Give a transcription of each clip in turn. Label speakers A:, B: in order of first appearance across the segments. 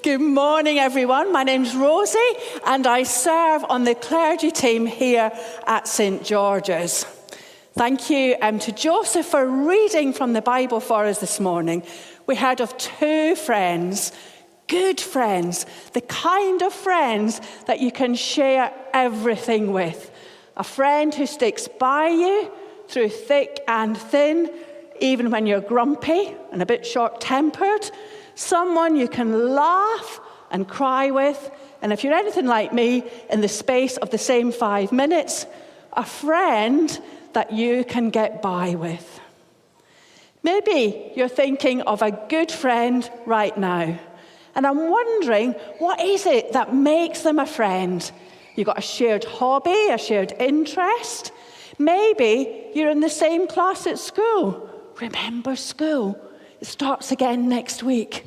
A: Good morning, everyone. My name's Rosie, and I serve on the clergy team here at St. George's. Thank you to Joseph for reading from the Bible for us this morning. We heard of two friends, good friends, the kind of friends that you can share everything with. A friend who sticks by you through thick and thin, even when you're grumpy and a bit short-tempered. Someone you can laugh and cry with. And if you're anything like me, in the space of the same 5 minutes, a friend that you can get by with. Maybe you're thinking of a good friend right now. And I'm wondering, what is it that makes them a friend? You've got a shared hobby, a shared interest. Maybe you're in the same class at school. Remember school? It starts again next week.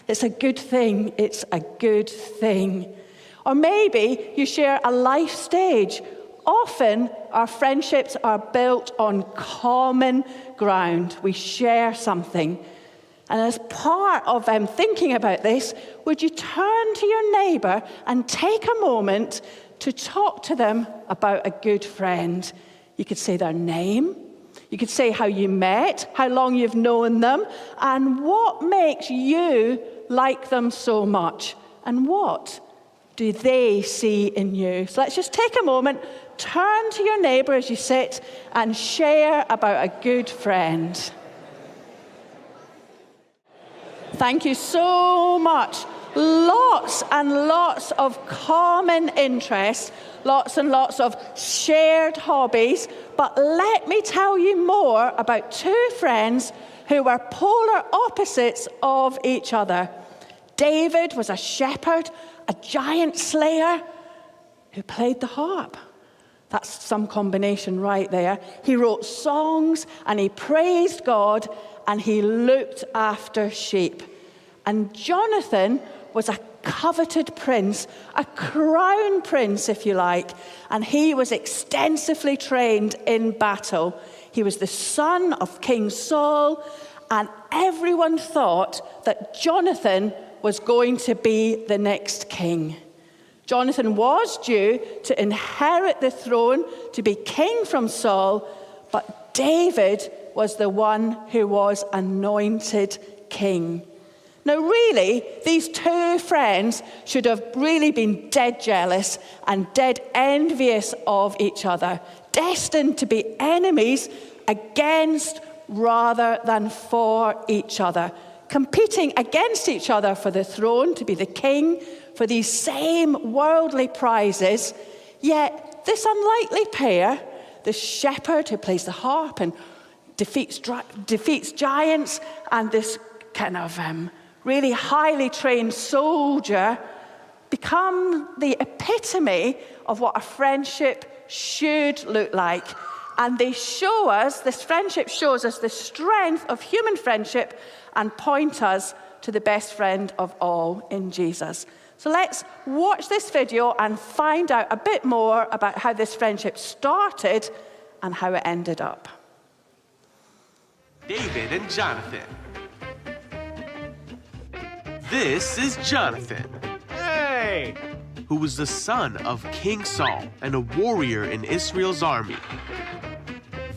A: It's a good thing. It's a good thing. Or maybe you share a life stage. Often, our friendships are built on common ground. We share something. And as part of thinking about this, would you turn to your neighbour and take a moment to talk to them about a good friend? You could say their name. You could say how you met, how long you've known them, and what makes you like them so much, and what do they see in you? So let's just take a moment, turn to your neighbour as you sit, and share about a good friend. Thank you so much. Lots and lots of common interests, lots and lots of shared hobbies. But let me tell you more about two friends who were polar opposites of each other. David was a shepherd, a giant slayer who played the harp. That's some combination right there. He wrote songs and he praised God and he looked after sheep. And Jonathan was a coveted prince, a crown prince, if you like, and he was extensively trained in battle. He was the son of King Saul, and everyone thought that Jonathan was going to be the next king. Jonathan was due to inherit the throne, to be king from Saul, but David was the one who was anointed king. Now, really, these two friends should have really been dead jealous and dead envious of each other, destined to be enemies against rather than for each other, competing against each other for the throne, to be the king, for these same worldly prizes. Yet, this unlikely pair, the shepherd who plays the harp and defeats giants, and this kind of really highly trained soldier, become the epitome of what a friendship should look like. And they show us, this friendship shows us the strength of human friendship and point us to the best friend of all in Jesus. So let's watch this video and find out a bit more about how this friendship started and how it ended up.
B: David and Jonathan. This is Jonathan.
C: Hey!
B: Who was the son of King Saul and a warrior in Israel's army.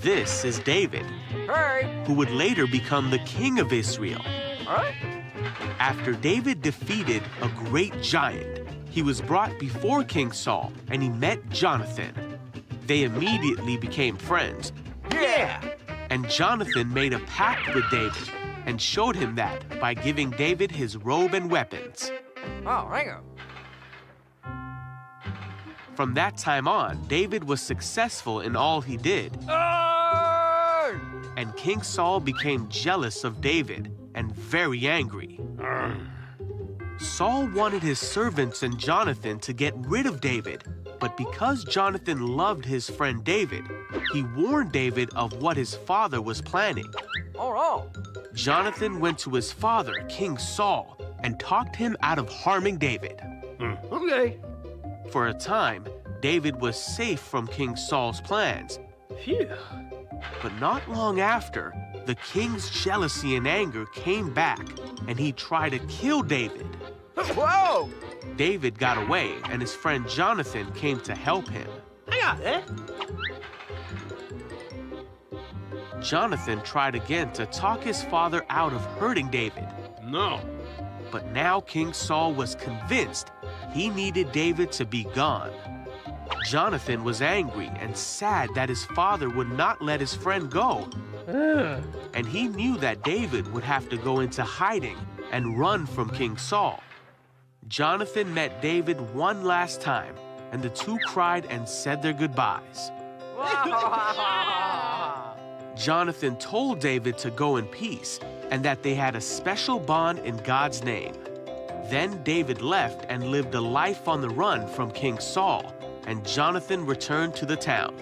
B: This is David.
C: Hey!
B: Who would later become the king of Israel.
C: Huh?
B: After David defeated a great giant, he was brought before King Saul and he met Jonathan. They immediately became friends.
C: Yeah!
B: And Jonathan made a pact with David and showed him that by giving David his robe and weapons.
C: Oh, hang on.
B: From that time on, David was successful in all he did.
C: Oh!
B: And King Saul became jealous of David and very angry. Saul wanted his servants and Jonathan to get rid of David, but because Jonathan loved his friend David, he warned David of what his father was planning.
C: Oh, no.
B: Jonathan went to his father, King Saul, and talked him out of harming David.
C: Okay.
B: For a time, David was safe from King Saul's plans.
C: Phew.
B: But not long after, the king's jealousy and anger came back, and he tried to kill David.
C: Whoa!
B: David got away, and his friend Jonathan came to help him.
C: I got it.
B: Jonathan tried again to talk his father out of hurting David.
C: No.
B: But now King Saul was convinced he needed David to be gone. Jonathan was angry and sad that his father would not let his friend go. And he knew that David would have to go into hiding and run from King Saul. Jonathan met David one last time, and the two cried and said their goodbyes. Jonathan told David to go in peace and that they had a special bond in God's name. Then David left and lived a life on the run from King Saul, and Jonathan returned to the town.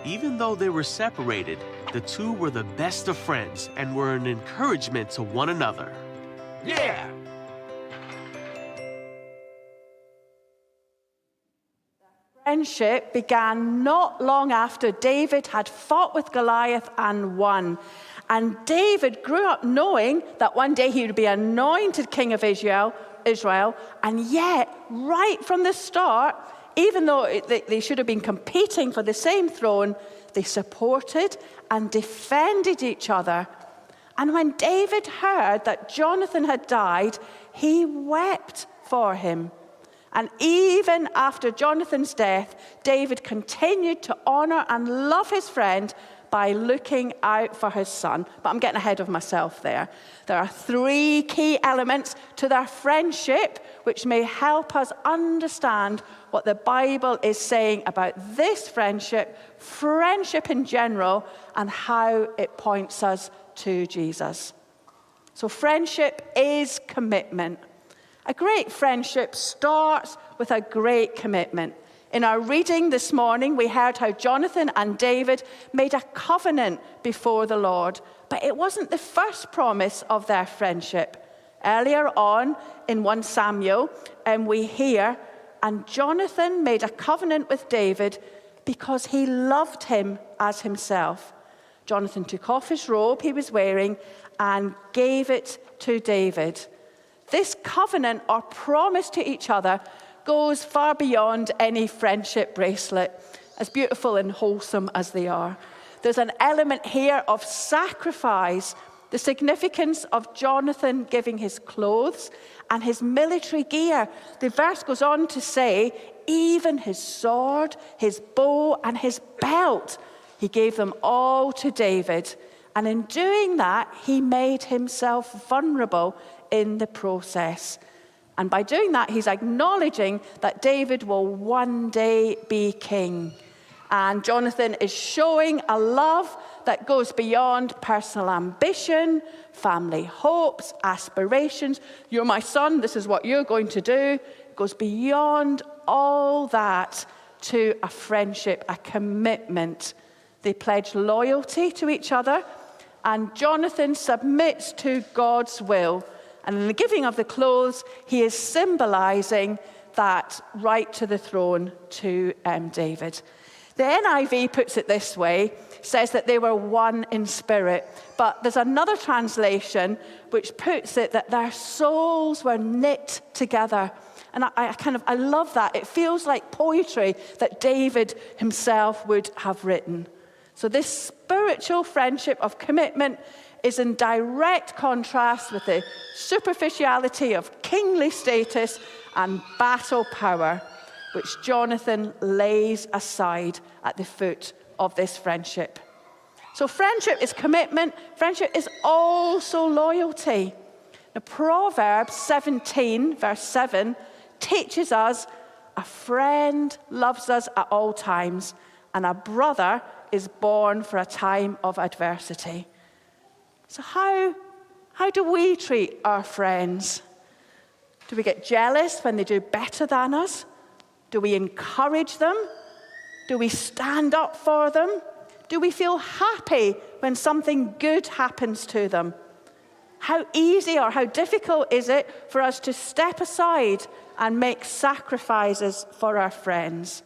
B: Even though they were separated, the two were the best of friends and were an encouragement to one another.
C: Yeah!
A: Friendship began not long after David had fought with Goliath and won. And David grew up knowing that one day he would be anointed king of Israel, and yet, right from the start, even though they should have been competing for the same throne, they supported and defended each other. And when David heard that Jonathan had died, he wept for him. And even after Jonathan's death, David continued to honor and love his friend by looking out for his son. But I'm getting ahead of myself there. There are three key elements to their friendship which may help us understand what the Bible is saying about this friendship in general, and how it points us to Jesus. So friendship is commitment. A great friendship starts with a great commitment. In our reading this morning, we heard how Jonathan and David made a covenant before the Lord, but it wasn't the first promise of their friendship. Earlier on in 1 Samuel, we hear, and Jonathan made a covenant with David because he loved him as himself. Jonathan took off his robe he was wearing and gave it to David. This covenant or promise to each other goes far beyond any friendship bracelet, as beautiful and wholesome as they are. There's an element here of sacrifice, the significance of Jonathan giving his clothes and his military gear. The verse goes on to say, even his sword, his bow, and his belt, he gave them all to David. And in doing that, he made himself vulnerable in the process. And by doing that, he's acknowledging that David will one day be king. And Jonathan is showing a love that goes beyond personal ambition, family hopes, aspirations. You're my son, this is what you're going to do. It goes beyond all that to a friendship, a commitment. They pledge loyalty to each other, and Jonathan submits to God's will. And in the giving of the clothes, he is symbolizing that right to the throne to David. The NIV puts it this way, says that they were one in spirit. But there's another translation which puts it that their souls were knit together. And I love that. It feels like poetry that David himself would have written. So this spiritual friendship of commitment is in direct contrast with the superficiality of kingly status and battle power, which Jonathan lays aside at the foot of this friendship. So friendship is commitment. Friendship is also loyalty. Now, Proverbs 17, verse 7, teaches us a friend loves us at all times, and a brother is born for a time of adversity. So how do we treat our friends? Do we get jealous when they do better than us? Do we encourage them? Do we stand up for them? Do we feel happy when something good happens to them? How easy or how difficult is it for us to step aside and make sacrifices for our friends?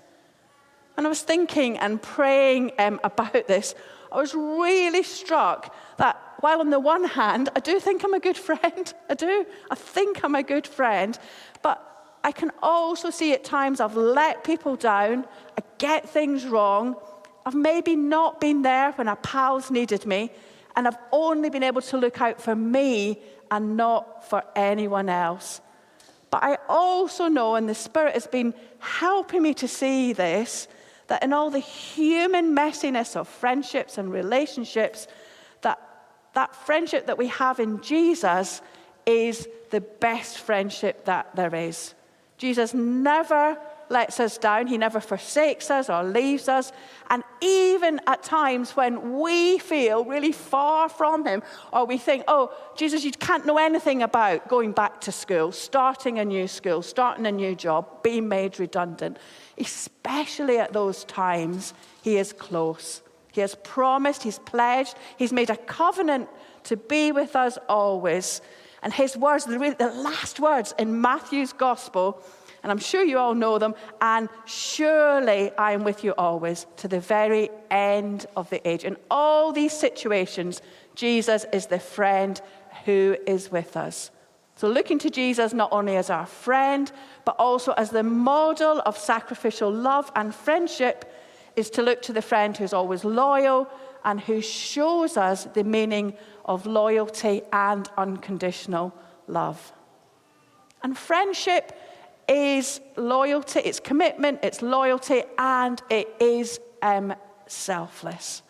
A: And I was thinking and praying about this I was really struck that while on the one hand, I do think I'm a good friend. I think I'm a good friend. But I can also see at times I've let people down. I get things wrong. I've maybe not been there when our pals needed me. And I've only been able to look out for me and not for anyone else. But I also know, and the Spirit has been helping me to see this, that in all the human messiness of friendships and relationships, that friendship that we have in Jesus is the best friendship that there is. Jesus never lets us down. He never forsakes us or leaves us. And even at times when we feel really far from him, or we think, oh, Jesus, you can't know anything about going back to school, starting a new school, starting a new job, being made redundant. Especially at those times, he is close. He has promised, he's pledged, he's made a covenant to be with us always. And his words, the last words in Matthew's gospel, and I'm sure you all know them, and surely I am with you always to the very end of the age. In all these situations, Jesus is the friend who is with us. So looking to Jesus not only as our friend, but also as the model of sacrificial love and friendship is to look to the friend who's always loyal and who shows us the meaning of loyalty and unconditional love. And friendship is loyalty, it's commitment, it's loyalty, and it is selfless.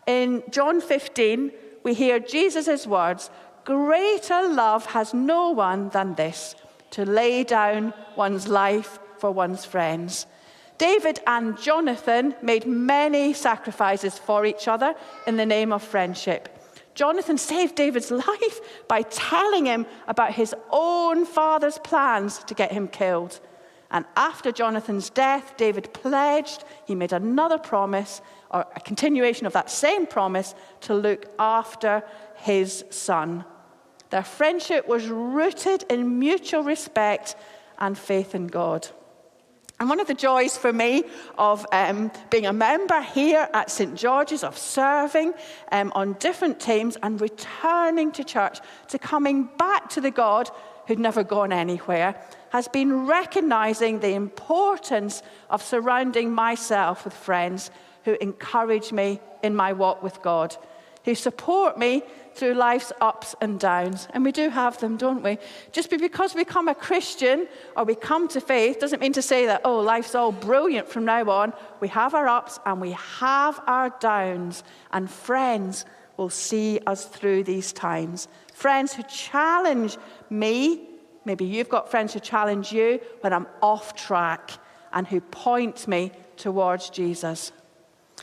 A: In John 15, we hear Jesus' words, "Greater love has no one than this, to lay down one's life for one's friends." David and Jonathan made many sacrifices for each other in the name of friendship. Jonathan saved David's life by telling him about his own father's plans to get him killed. And after Jonathan's death, David pledged, he made another promise, or a continuation of that same promise, to look after his son. Their friendship was rooted in mutual respect and faith in God. And one of the joys for me of being a member here at St. George's, of serving on different teams and returning to church, to coming back to the God who'd never gone anywhere, has been recognizing the importance of surrounding myself with friends who encourage me in my walk with God, who support me through life's ups and downs. And we do have them, don't we? Just because we become a Christian or we come to faith doesn't mean to say that, oh, life's all brilliant from now on. We have our ups and we have our downs. And friends will see us through these times. Friends who challenge me. Maybe you've got friends who challenge you when I'm off track and who point me towards Jesus.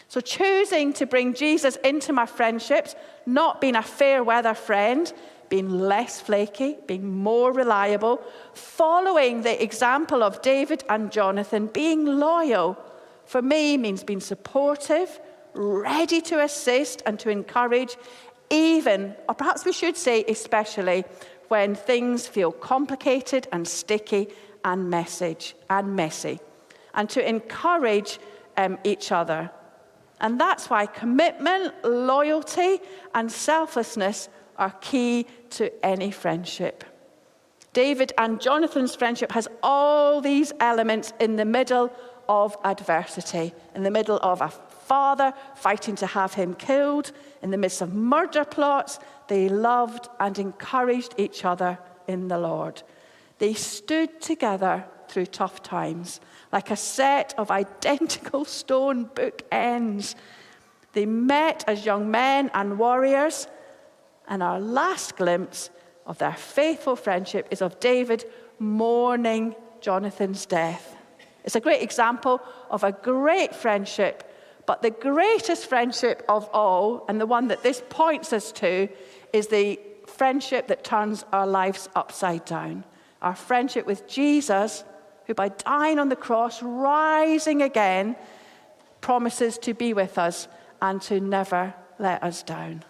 A: So choosing to bring Jesus into my friendships, not being a fair weather friend, being less flaky, being more reliable, following the example of David and Jonathan, being loyal, for me means being supportive, ready to assist and to encourage, even, or perhaps we should say especially, when things feel complicated and sticky and messy, and to encourage each other. And that's why commitment, loyalty, and selflessness are key to any friendship. David and Jonathan's friendship has all these elements in the middle of adversity, in the middle of a father fighting to have him killed, in the midst of murder plots. They loved and encouraged each other in the Lord. They stood together through tough times, like a set of identical stone bookends. They met as young men and warriors, and our last glimpse of their faithful friendship is of David mourning Jonathan's death. It's a great example of a great friendship, but the greatest friendship of all, and the one that this points us to, is the friendship that turns our lives upside down. Our friendship with Jesus, who by dying on the cross, rising again, promises to be with us and to never let us down.